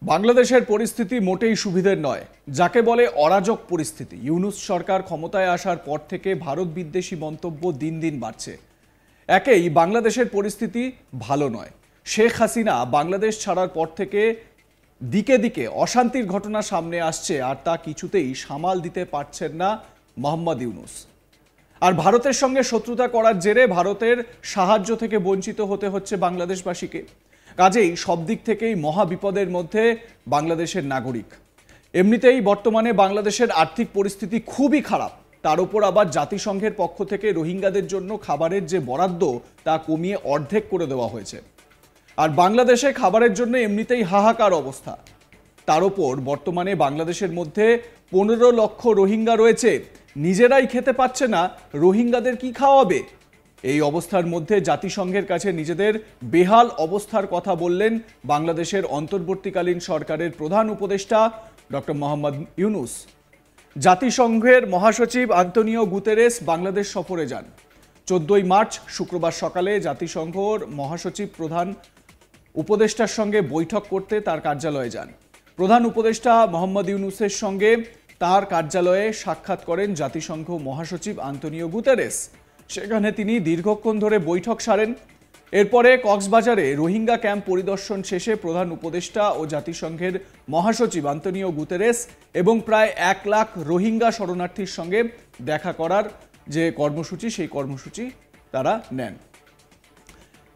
বাংলাদেশের পরিস্থিতি মোটেই সুবিধের নয়, যাকে বলে অরাজক পরিস্থিতি। ইউনূস সরকার ক্ষমতায় আসার পর থেকে ভারত বিদ্বেষী মন্তব্য দিন দিন বাড়ছে। একেই বাংলাদেশের পরিস্থিতি ভালো নয়। শেখ হাসিনা বাংলাদেশ ছাড়ার পর থেকে দিকে দিকে অশান্তির ঘটনা সামনে আসছে, আর তা কিছুতেই সামাল দিতে পারছেন না মোহাম্মদ ইউনূস। আর ভারতের সঙ্গে শত্রুতা করার জেরে ভারতের সাহায্য থেকে বঞ্চিত হতে হচ্ছে বাংলাদেশবাসীকে। কাজেই সব দিক থেকেই মহা বিপদের মধ্যে বাংলাদেশের নাগরিক। এমনিতেই বর্তমানে বাংলাদেশের আর্থিক পরিস্থিতি খুবই খারাপ, তার উপর আবার জাতিসংঘের পক্ষ থেকে রোহিঙ্গাদের জন্য খাবারের যে বরাদ্দ তা কমিয়ে অর্ধেক করে দেওয়া হয়েছে। আর বাংলাদেশে খাবারের জন্য এমনিতেই হাহাকার অবস্থা, তার উপর বর্তমানে বাংলাদেশের মধ্যে 15 লক্ষ রোহিঙ্গা রয়েছে, নিজেরাই খেতে পাচ্ছে না, রোহিঙ্গাদের কি খাওয়াবে? এই অবস্থার মধ্যে জাতিসংঘের কাছে নিজেদের বেহাল অবস্থার কথা বললেন বাংলাদেশের অন্তর্বর্তীকালীন সরকারের প্রধান উপদেষ্টা ডক্টর মোহাম্মদ ইউনূস। জাতিসংঘের মহাসচিব আন্তোনিও গুতেরেস বাংলাদেশ সফরে যান। 14 মার্চ শুক্রবার সকালে জাতিসংঘর মহাসচিব প্রধান উপদেষ্টার সঙ্গে বৈঠক করতে তার কার্যালয়ে যান। প্রধান উপদেষ্টা মোহাম্মদ ইউনূসের সঙ্গে তার কার্যালয়ে সাক্ষাৎ করেন জাতিসংঘ মহাসচিব আন্তোনিও গুতেরেস। সেখানে তিনি দীর্ঘক্ষণ ধরে বৈঠক সারেন। এরপরে কক্সবাজারে রোহিঙ্গা ক্যাম্প পরিদর্শন শেষে প্রধান উপদেষ্টা ও জাতিসংঘের মহাসচিব আন্তোনিও গুতেরেস এবং প্রায় 1 লাখ রোহিঙ্গা শরণার্থীর সঙ্গে দেখা করার যে কর্মসূচি, সেই কর্মসূচি তারা নেন।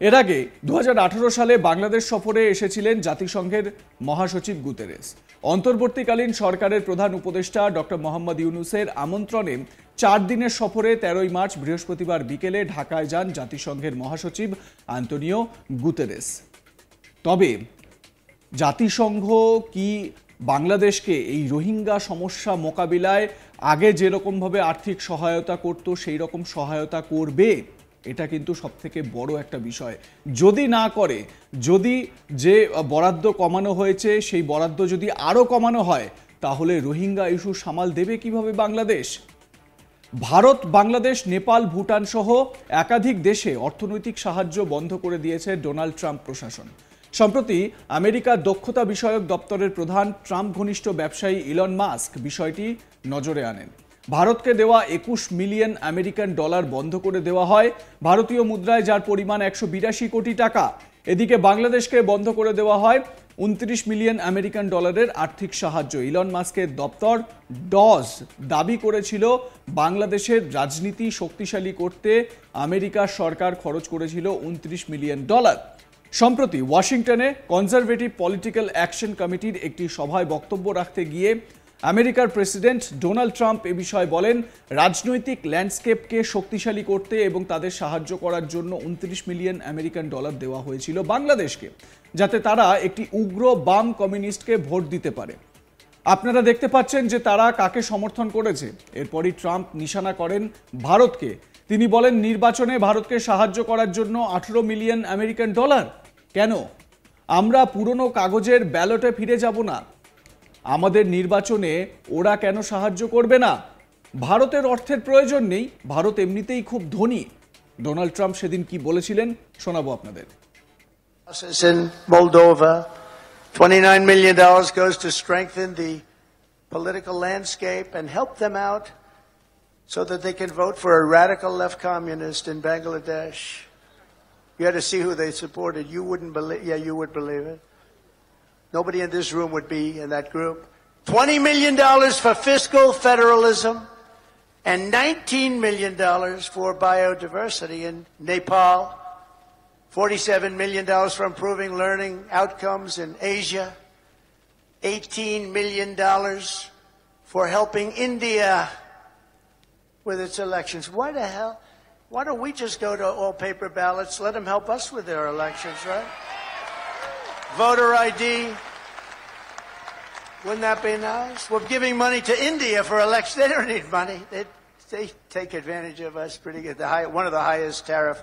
এর আগে 2018 সালে বাংলাদেশ সফরে এসেছিলেন জাতিসংঘের মহাসচিব গুতেরেস। অন্তর্বর্তীকালীন সরকারের প্রধান উপদেষ্টা ডক্টর মোহাম্মদ ইউনূসের আমন্ত্রণে 4 দিনের সফরে 13 মার্চ বৃহস্পতিবার বিকেলে ঢাকায় যান জাতিসংঘের মহাসচিব আন্তোনিও গুতেরেস। তবে জাতিসংঘ কি বাংলাদেশকে এই রোহিঙ্গা সমস্যা মোকাবিলায় আগে যেরকমভাবে আর্থিক সহায়তা করত সেই রকম সহায়তা করবে? এটা কিন্তু সবথেকে বড় একটা বিষয়। যদি না করে, যদি যে বরাদ্দ কমানো হয়েছে সেই বরাদ্দ যদি আরও কমানো হয়, তাহলে রোহিঙ্গা ইস্যু সামাল দেবে কিভাবে বাংলাদেশ? ভারত, বাংলাদেশ, নেপাল, ভুটান সহ একাধিক দেশে অর্থনৈতিক সাহায্য বন্ধ করে দিয়েছে ডোনাল্ড ট্রাম্প প্রশাসন। সম্প্রতি আমেরিকার দক্ষতা বিষয়ক দপ্তরের প্রধান ট্রাম্প ঘনিষ্ঠ ব্যবসায়ী ইলন মাস্ক বিষয়টি নজরে আনেন। ভারতকে দেওয়া 21 মিলিয়ন আমেরিকান ডলার বন্ধ করে দেওয়া হয়, ভারতীয় মুদ্রায় যার পরিমাণ 182 কোটি টাকা। এদিকে বাংলাদেশকে বন্ধ করে দেওয়া হয় 29 মিলিয়ন আমেরিকান ডলারের আর্থিক সাহায্য। ইলন মাস্কের দপ্তর ডজ দাবি করেছিল বাংলাদেশের রাজনীতি শক্তিশালী করতে আমেরিকার সরকার খরচ করেছিল 29 মিলিয়ন ডলার। সম্প্রতি ওয়াশিংটনে কনজারভেটিভ পলিটিক্যাল অ্যাকশন কমিটির একটি সভায় বক্তব্য রাখতে গিয়ে আমেরিকার প্রেসিডেন্ট ডোনাল্ড ট্রাম্প এ বিষয়ে বলেন, রাজনৈতিক ল্যান্ডস্কেপকে শক্তিশালী করতে এবং তাদের সাহায্য করার জন্য 29 মিলিয়ন আমেরিকান ডলার দেওয়া হয়েছিল বাংলাদেশকে, যাতে তারা একটি উগ্র বাম কমিউনিস্টকে ভোট দিতে পারে। আপনারা দেখতে পাচ্ছেন যে তারা কাকে সমর্থন করেছে। এরপরই ট্রাম্প নিশানা করেন ভারতকে। তিনি বলেন, নির্বাচনে ভারতকে সাহায্য করার জন্য 18 মিলিয়ন আমেরিকান ডলার কেন? আমরা পুরনো কাগজের ব্যালটে ফিরে যাব না। আমাদের নির্বাচনে ওরা কেন সাহায্য করবে না? ভারতের অর্থের প্রয়োজন নেই, ভারত এমনিতেই খুব ধনী। ডোনাল্ড ট্রাম্প সেদিন কি বলেছিলেন শোনাবো আপনাদের। In Moldova, $29 million goes to strengthen the political landscape and help them out so that they can vote for a radical left communist in Bangladesh. You had to see who they supported. You wouldn't believe, yeah, you would believe it. Nobody in this room would be in that group. $20 million for fiscal federalism and $19 million for biodiversity in Nepal. $47 million for improving learning outcomes in Asia. $18 million for helping India with its elections. Why the hell? Why don't we just go to all paper ballots? Let them help us with their elections, right? Voter ID. Wouldn't that be nice? We're giving money to India for elections. They don't need money. They take advantage of us pretty good. One of the highest tariff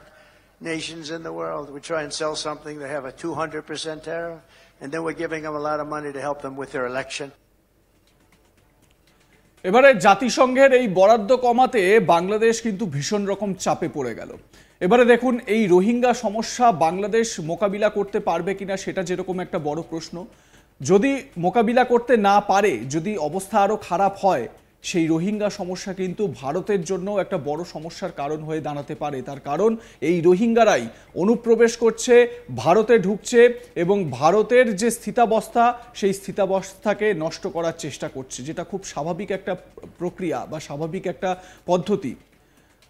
nations in the world. We try and sell something, they have a 200% tariff, and then we're giving them a lot of money to help them with their election. এবারে জাতিসংঘের এই বরাদ্দ কমাতে বাংলাদেশ কিন্তু ভীষণ রকম চাপে পড়ে গেল। এবারে দেখুন, এই রোহিঙ্গা সমস্যা বাংলাদেশ মোকাবিলা করতে পারবে কিনা সেটা যেরকম একটা বড় প্রশ্ন, যদি মোকাবিলা করতে না পারে, যদি অবস্থা আরও খারাপ হয়, সেই রোহিঙ্গা সমস্যা কিন্তু ভারতের জন্য একটা বড় সমস্যার কারণ হয়ে দাঁড়াতে পারে। তার কারণ এই রোহিঙ্গারাই অনুপ্রবেশ করছে, ভারতে ঢুকছে এবং ভারতের যে স্থিতাবস্থা সেই স্থিতাবস্থাকে নষ্ট করার চেষ্টা করছে, যেটা খুব স্বাভাবিক একটা প্রক্রিয়া বা স্বাভাবিক একটা পদ্ধতি।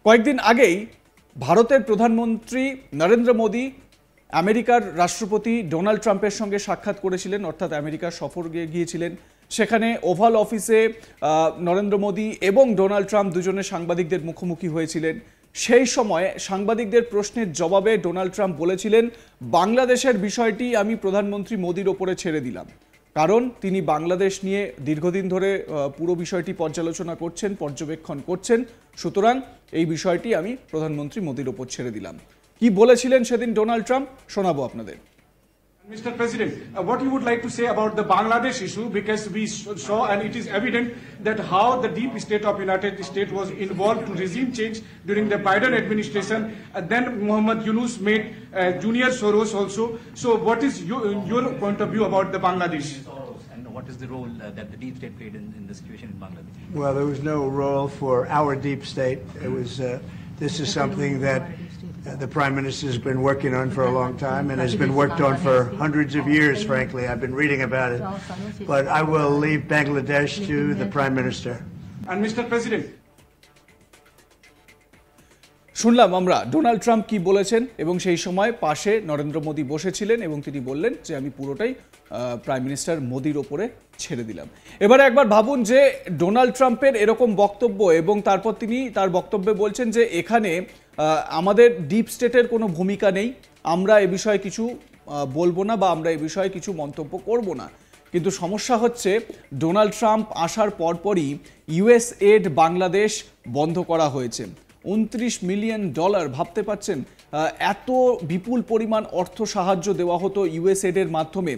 কয়েকদিন আগেই ভারতের প্রধানমন্ত্রী নরেন্দ্র মোদী আমেরিকার রাষ্ট্রপতি ডোনাল্ড ট্রাম্পের সঙ্গে সাক্ষাৎ করেছিলেন, অর্থাৎ আমেরিকার সফর গিয়েছিলেন। সেখানে ওভাল অফিসে নরেন্দ্র মোদী এবং ডোনাল্ড ট্রাম্প দুজনে সাংবাদিকদের মুখোমুখি হয়েছিলেন। সেই সময় সাংবাদিকদের প্রশ্নের জবাবে ডোনাল্ড ট্রাম্প বলেছিলেন, বাংলাদেশের বিষয়টি আমি প্রধানমন্ত্রী মোদীর ওপরে ছেড়ে দিলাম, কারণ তিনি বাংলাদেশ নিয়ে দীর্ঘদিন ধরে পুরো বিষয়টি পর্যালোচনা করছেন, পর্যবেক্ষণ করছেন। সুতরাং এই বিষয়টি আমি প্রধানমন্ত্রী মোদীর ওপর ছেড়ে দিলাম। কি বলেছিলেন সেদিন ডোনাল্ড ট্রাম্প শোনাবো আপনাদের। Mr. President, what you would like to say about the Bangladesh issue, because we saw and it is evident that how the deep state of United States was involved to regime change during the Biden administration, and then Muhammad Yunus made Junior Soros also. So what is your point of view about the Bangladesh? And what is the role that the deep state played in the situation in Bangladesh? Well, there was no role for our deep state. It was, this is something that the Prime Minister has been working on for a long time and has been worked on for hundreds of years, frankly. I've been reading about it. But I will leave Bangladesh to the Prime Minister. And Mr. President, শুনলাম আমরা Donald Trump কি বলেছেন, এবং সেই সময় পাশে নরেন্দ্র মোদী বসেছিলেন এবং তিনি বললেন যে আমি পুরোটাই প্রাইম মিনিস্টার মোদীর ওপরে ছেড়ে দিলাম। এবারে একবার ভাবুন যে ডোনাল্ড ট্রাম্পের এরকম বক্তব্য, এবং তারপর তিনি তার বক্তব্যে বলছেন যে এখানে আমাদের ডিপ স্টেটের কোনো ভূমিকা নেই, আমরা এ বিষয়ে কিছু বলবো না বা আমরা এ বিষয়ে কিছু মন্তব্য করব না। কিন্তু সমস্যা হচ্ছে ডোনাল্ড ট্রাম্প আসার পরপরই ইউএসএড বাংলাদেশ বন্ধ করা হয়েছে। $29 মিলিয়ন, ভাবতে পারছেন? এত বিপুল পরিমাণ অর্থ সাহায্য দেওয়া হতো ইউএসএডের মাধ্যমে।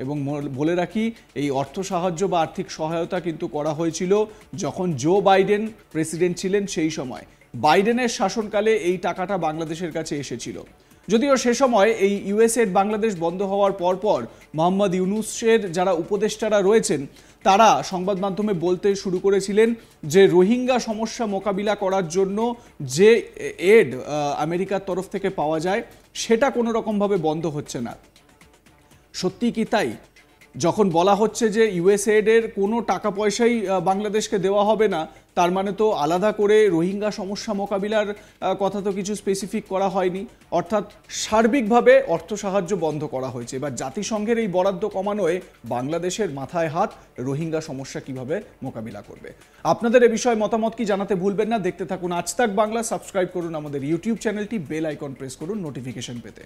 এবং বলে রাখি, এই অর্থ সাহায্য বা আর্থিক সহায়তা কিন্তু করা হয়েছিল যখন জো বাইডেন প্রেসিডেন্ট ছিলেন। সেই সময় বাইডেনের শাসনকালে এই টাকাটা বাংলাদেশের কাছে এসেছিল। যদিও সে সময় এই ইউএসএড বাংলাদেশ বন্ধ হওয়ার পরপর মোহাম্মদ ইউনুসের যারা উপদেষ্টারা রয়েছেন তারা সংবাদ মাধ্যমে বলতে শুরু করেছিলেন যে রোহিঙ্গা সমস্যা মোকাবিলা করার জন্য যে এড আমেরিকার তরফ থেকে পাওয়া যায় সেটা কোনো রকমভাবে বন্ধ হচ্ছে না। সত্যি কি তাই? যখন বলা হচ্ছে যে ইউএসএডের কোনো টাকা পয়সাই বাংলাদেশকে দেওয়া হবে না, তার মানে তো আলাদা করে রোহিঙ্গা সমস্যা মোকাবিলার কথা তো কিছু স্পেসিফিক করা হয়নি, অর্থাৎ সার্বিকভাবে অর্থ সাহায্য বন্ধ করা হয়েছে। এবার জাতিসংঘের এই বরাদ্দ কমানোয় বাংলাদেশের মাথায় হাত, রোহিঙ্গা সমস্যা কিভাবে মোকাবিলা করবে। আপনাদের এ বিষয়ে মতামত কি জানাতে ভুলবেন না। দেখতে থাকুন আজ তাক বাংলা, সাবস্ক্রাইব করুন আমাদের ইউটিউব চ্যানেলটি, বেল আইকন প্রেস করুন নোটিফিকেশন পেতে।